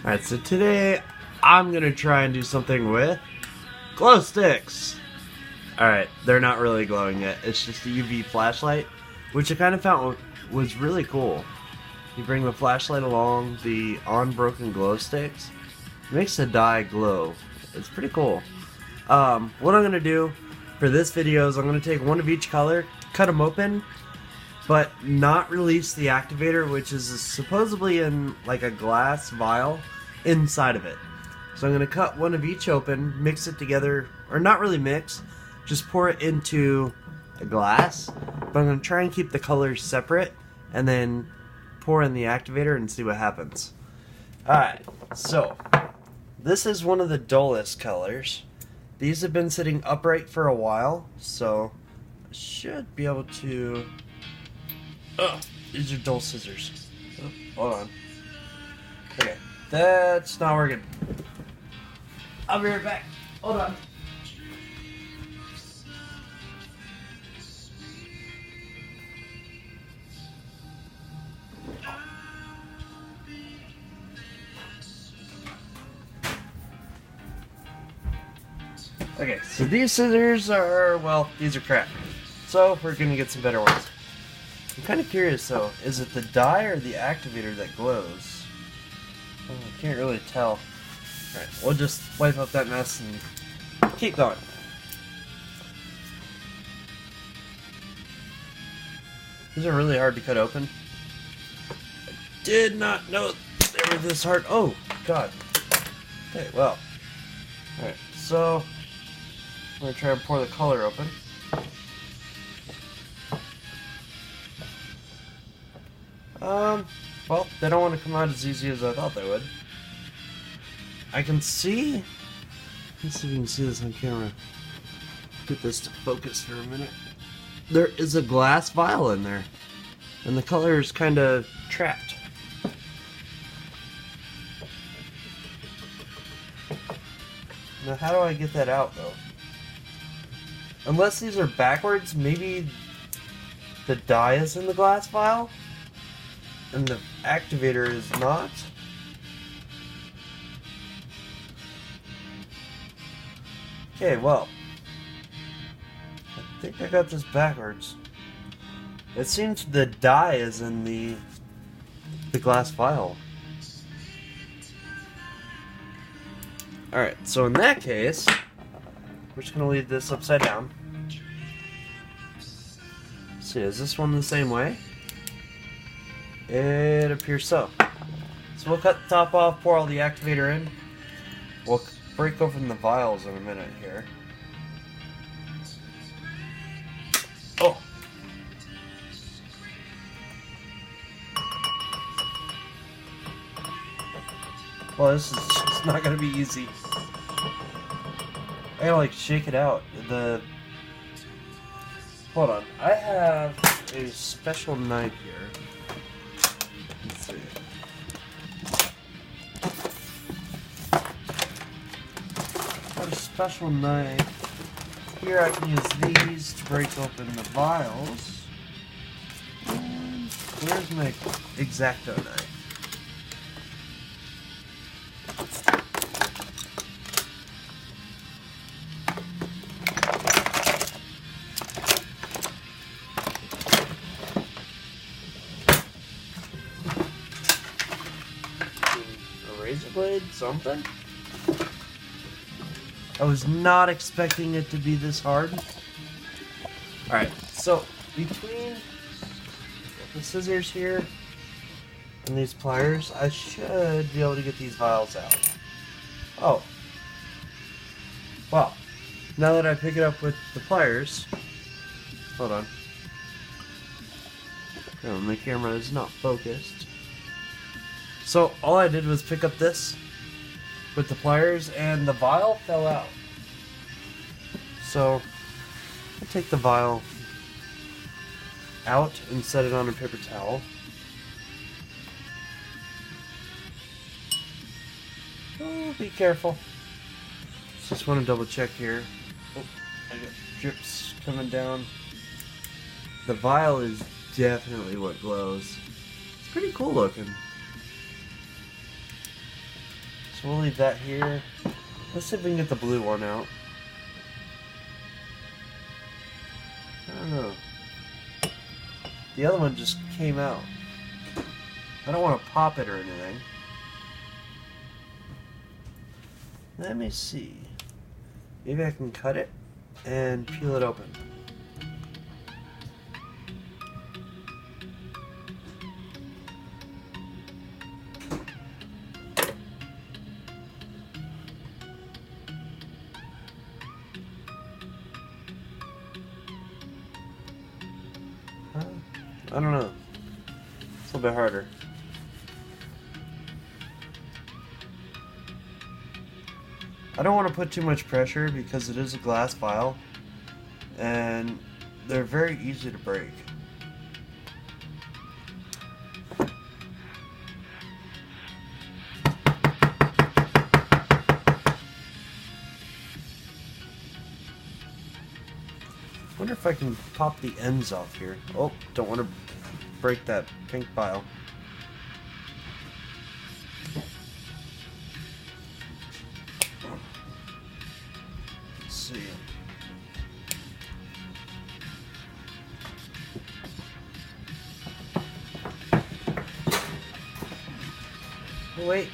Alright, so today I'm gonna try and do something with glow sticks. Alright, they're not really glowing yet. It's just a UV flashlight, which I kind of found was really cool. You bring the flashlight along the unbroken glow sticks, it makes the dye glow. It's pretty cool. What I'm gonna do for this video is I'm gonna take one of each color, cut them open, but not release the activator, which is supposedly in like a glass vial inside of it. So I'm going to cut one of each open, mix it together, or not really mix, just pour it into a glass. But I'm going to try and keep the colors separate and then pour in the activator and see what happens. Alright, so this is one of the dullest colors. These have been sitting upright for a while, so I should be able to... these are dull scissors. Oh, hold on. Okay, that's not working. I'll be right back. Hold on. Okay, so these scissors are, well, these are crap. So we're gonna get some better ones. I'm kind of curious though, is it the dye or the activator that glows? Oh, I can't really tell. Alright, we'll just wipe up that mess and keep going. These are really hard to cut open. I did not know they were this hard. Oh, God. Okay, well. Alright, so I'm going to try and pour the color open. Well, they don't want to come out as easy as I thought they would. I can see... Let's see if you can see this on camera. Get this to focus for a minute. There is a glass vial in there. And the color is kind of trapped. Now, how do I get that out, though? Unless these are backwards, maybe the dye is in the glass vial? And the activator is not? Okay, well. I think I got this backwards. It seems the dye is in the glass vial. Alright, so in that case, we're just going to leave this upside down. Let's see, is this one the same way? It appears so. So we'll cut the top off, pour all the activator in. We'll break open the vials in a minute here. Oh! Well, this is just not going to be easy. I gotta like shake it out. Hold on. I have a special knife here. Let's see. Got a special knife. Here I can use these to break open the vials. And where's my X-Acto knife? Razor blade, something? I was not expecting it to be this hard. Alright, so between the scissors here and these pliers, I should be able to get these vials out. Oh. Well, now that I pick it up with the pliers, hold on. Oh, my camera is not focused. So all I did was pick up this with the pliers and the vial fell out. So I'll take the vial out and set it on a paper towel. Oh, be careful. Just want to double check here. Oh, I got drips coming down. The vial is definitely what glows. It's pretty cool looking. So we'll leave that here. Let's see if we can get the blue one out. I don't know. The other one just came out. I don't want to pop it or anything. Let me see. Maybe I can cut it and peel it open. I don't know. It's a little bit harder. I don't want to put too much pressure because it is a glass vial and they're very easy to break. I wonder if I can pop the ends off here. Oh, don't want to break that pink vial. Let's see. Wait.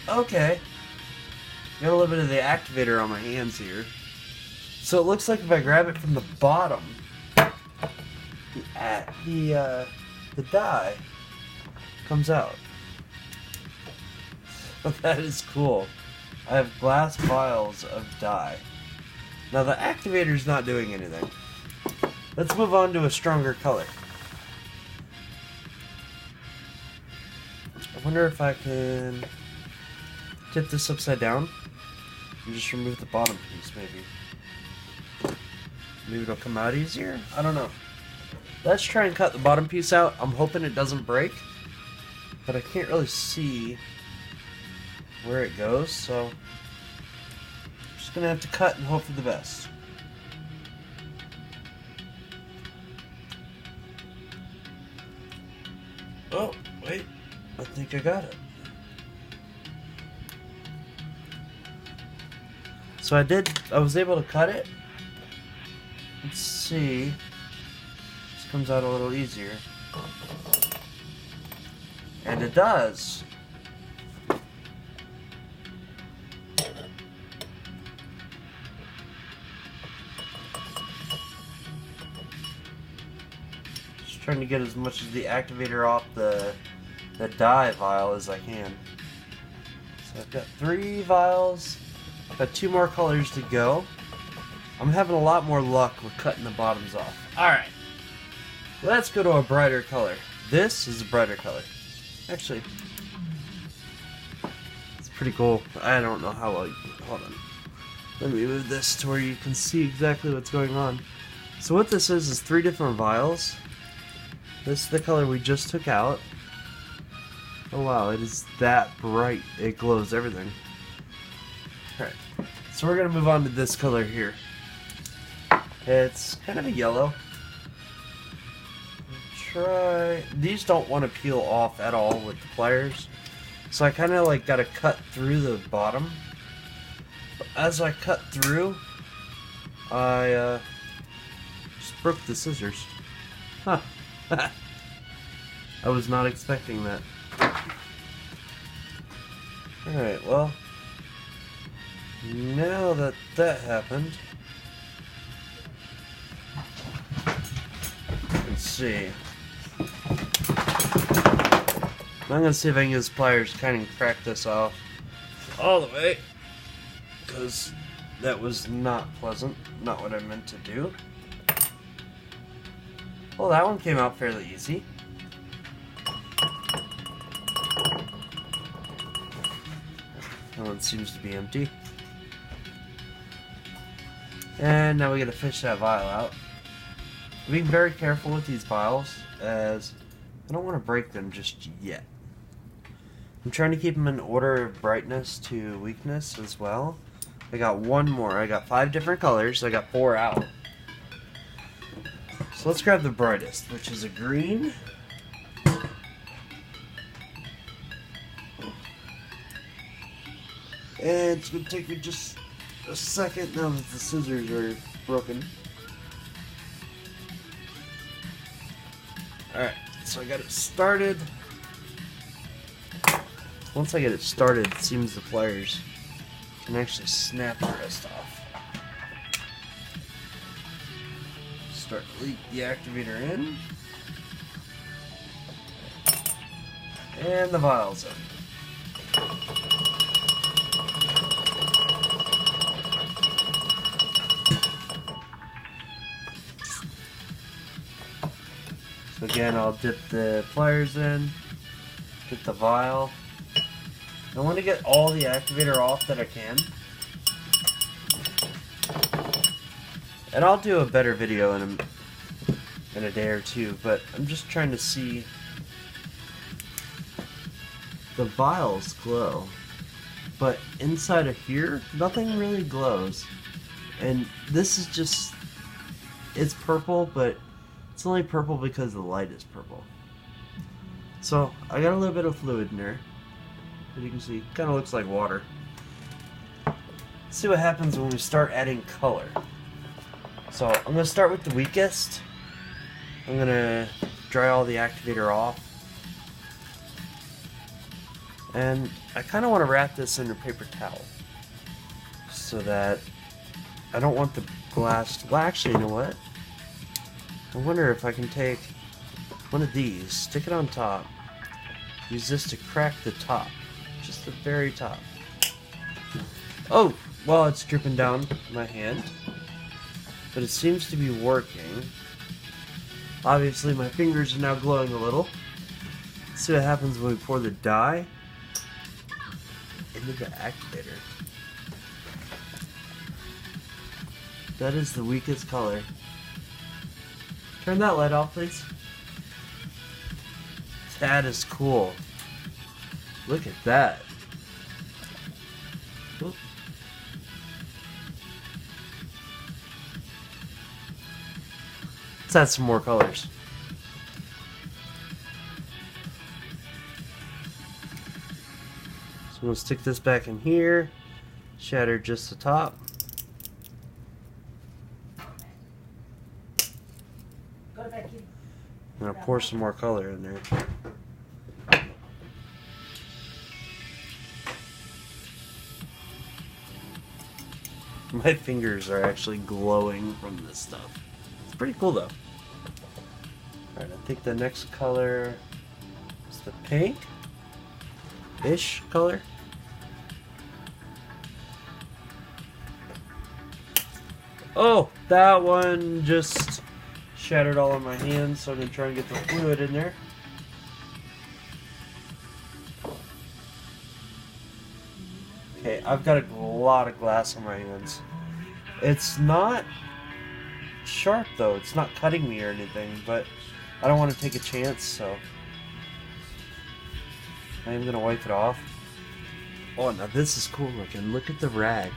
Okay. Got a little bit of the activator on my hands here. So it looks like if I grab it from the bottom, the dye comes out. That is cool. I have glass vials of dye. Now the activator's not doing anything. Let's move on to a stronger color. I wonder if I can tip this upside down and just remove the bottom piece, maybe. Maybe it'll come out easier? I don't know. Let's try and cut the bottom piece out. I'm hoping it doesn't break, but I can't really see where it goes, so I'm just gonna have to cut and hope for the best. Oh, wait. I think I got it. So I was able to cut it. Let's see. This comes out a little easier. And it does. Just trying to get as much of the activator off the dye vial as I can. So I've got 3 vials. I've got 2 more colors to go. I'm having a lot more luck with cutting the bottoms off. Alright. Let's go to a brighter color. This is a brighter color. Actually, it's pretty cool. I don't know how well you can... Hold on. Let me move this to where you can see exactly what's going on. So what this is 3 different vials. This is the color we just took out. Oh wow, it is that bright. It glows everything. Alright. So we're going to move on to this color here. It's kind of a yellow. These don't want to peel off at all with the pliers. So I kind of like got to cut through the bottom. But as I cut through, I just broke the scissors. Huh. I was not expecting that. Alright, well, now that that happened, let's see. I'm gonna see if I can use pliers to kind of crack this off all the way, because that was not pleasant, not what I meant to do. Well, that one came out fairly easy. That one seems to be empty. And now we gotta fish that vial out. Be very careful with these vials, as I don't want to break them just yet. I'm trying to keep them in order of brightness to weakness as well. I got 1 more. I got 5 different colors. I got 4 out. So let's grab the brightest, which is a green. And it's gonna take me just a second now that the scissors are broken. Alright, so I got it started. Once I get it started, it seems the pliers can actually snap the rest off. Start to leak the activator in. And the vial's in. So again, I'll dip the pliers in, get the vial. I want to get all the activator off that I can. And I'll do a better video in a day or two, but I'm just trying to see. The vials glow, but inside of here, nothing really glows. And this is just, it's purple, but it's only purple because the light is purple. So I got a little bit of fluid in there. As you can see, it kind of looks like water. Let's see what happens when we start adding color. So I'm going to start with the weakest. I'm going to dry all the activator off. And I kind of want to wrap this in a paper towel so that I don't want the glass. Well, actually, you know what? I wonder if I can take one of these, stick it on top, use this to crack the top, just the very top. Oh, well, it's dripping down my hand, but it seems to be working. Obviously, my fingers are now glowing a little. Let's see what happens when we pour the dye into the activator. That is the weakest color. Turn that light off, please. That is cool. Look at that. Oop. Let's add some more colors. So we'll stick this back in here, shatter just the top. I'm gonna pour some more color in there. My fingers are actually glowing from this stuff. It's pretty cool though. Alright, I think the next color is the pink-ish color. Oh, that one just shattered all of my hands, so I'm going to try and get the fluid in there. Okay, I've got a lot of glass on my hands. It's not sharp though, it's not cutting me or anything, but I don't want to take a chance, so I am going to wipe it off. Oh, now this is cool looking. Look at the rag.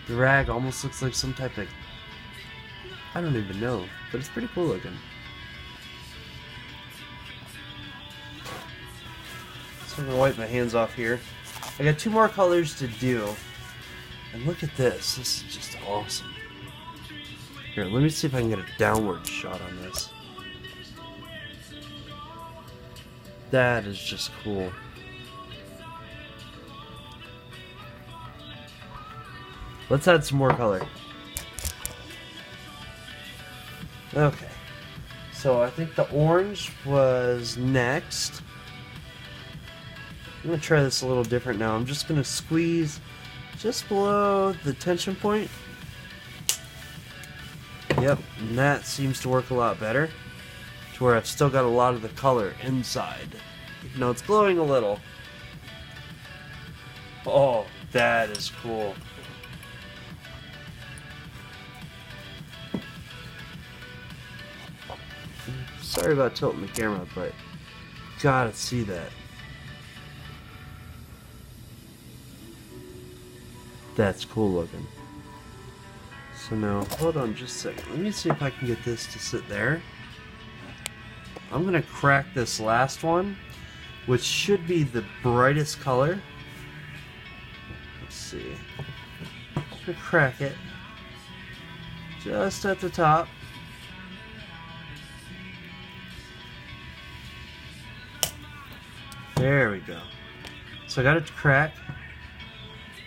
The rag almost looks like some type of, I don't even know, but it's pretty cool looking. So I'm going to wipe my hands off here. I got 2 more colors to do. And look at this. This is just awesome. Here, let me see if I can get a downward shot on this. That is just cool. Let's add some more color. Okay. So I think the orange was next. I'm going to try this a little different now. I'm just going to squeeze just below the tension point. Yep, and that seems to work a lot better. To where I've still got a lot of the color inside. Even though it's glowing a little. Oh, that is cool. Sorry about tilting the camera, but gotta see that. That's cool looking. So now, hold on just a second. Let me see if I can get this to sit there. I'm gonna crack this last one, which should be the brightest color. see. We crack it just at the top. There we go. So I got it to crack.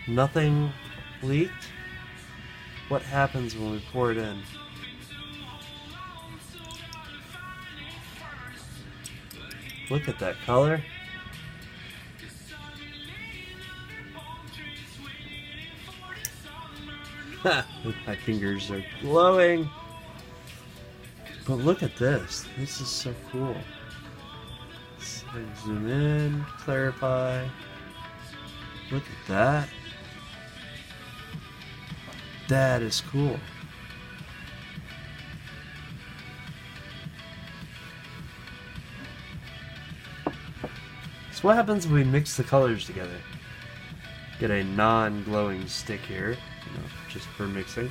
Nothing leaked. What happens when we pour it in? Look at that color. My fingers are glowing. But look at this. This is so cool. So zoom in, clarify. Look at that. That is cool. So what happens when we mix the colors together? Get a non-glowing stick here, just for mixing.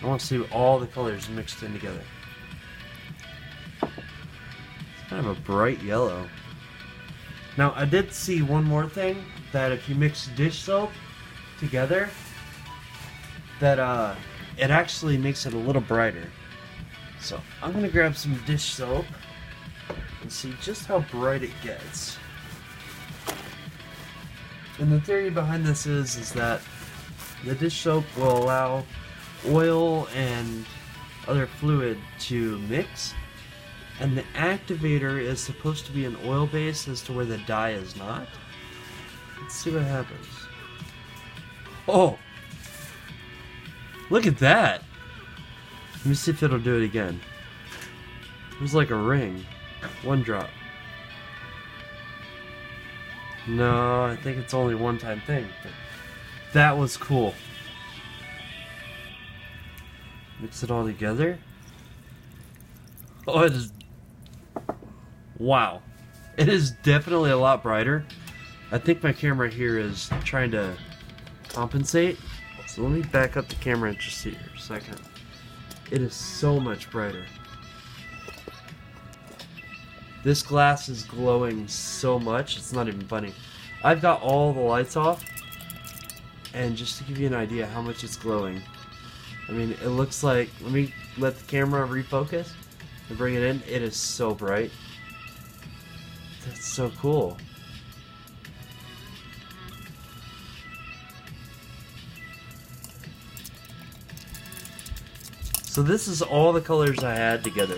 I want to see all the colors mixed in together. It's kind of a bright yellow. Now, I did see one more thing, that if you mix dish soap together, that it actually makes it a little brighter. So, I'm going to grab some dish soap and see just how bright it gets. And the theory behind this is that the dish soap will allow oil and other fluid to mix, and the activator is supposed to be an oil base as to where the dye is not. Let's see what happens. Oh! Look at that! Let me see if it'll do it again. It was like a ring. One drop. No, I think it's only a one-time thing. But that was cool. Mix it all together. Oh, it is... Wow. It is definitely a lot brighter. I think my camera here is trying to compensate. So let me back up the camera and just see here a second. It is so much brighter. This glass is glowing so much, it's not even funny. I've got all the lights off, and just to give you an idea how much it's glowing. I mean, it looks like, let me let the camera refocus and bring it in. It is so bright. That's so cool. So this is all the colors I had together.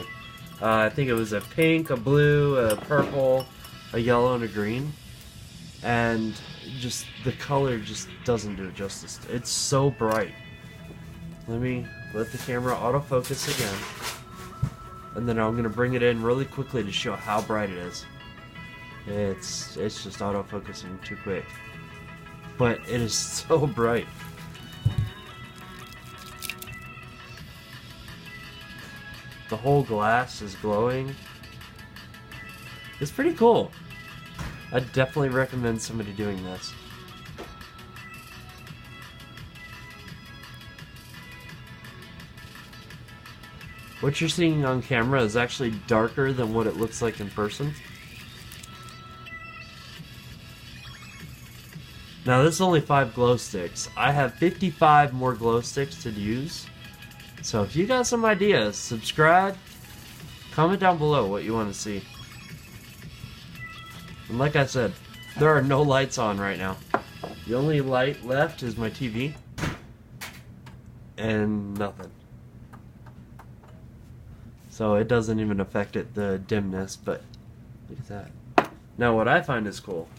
I think it was a pink, a blue, a purple, a yellow, and a green. And just the color just doesn't do it justice. It's so bright. Let me let the camera autofocus again. And then I'm going to bring it in really quickly to show how bright it is. It's just autofocusing too quick. But it is so bright. The whole glass is glowing. It's pretty cool. I'd definitely recommend somebody doing this. What you're seeing on camera is actually darker than what it looks like in person. Now this is only 5 glow sticks. I have 55 more glow sticks to use. So if you got some ideas, subscribe, comment down below what you want to see. And like I said, there are no lights on right now. The only light left is my TV. And nothing. So it doesn't even affect it, the dimness, but look at that. Now what I find is cool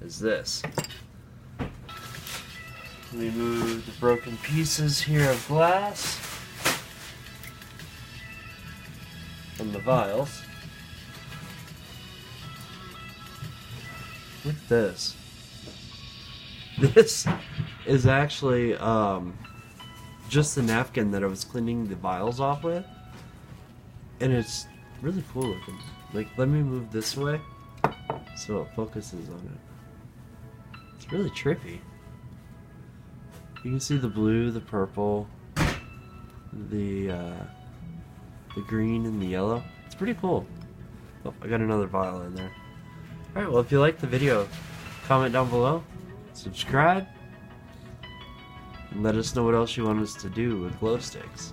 is this. Let me move the broken pieces here of glass from the vials. Look at this. This is actually just the napkin that I was cleaning the vials off with. And it's really cool looking. Like, let me move this way so it focuses on it. It's really trippy. You can see the blue, the purple, the green, and the yellow. It's pretty cool. Oh, I got another vial in there. Alright, well, if you liked the video, comment down below, subscribe, and let us know what else you want us to do with glow sticks.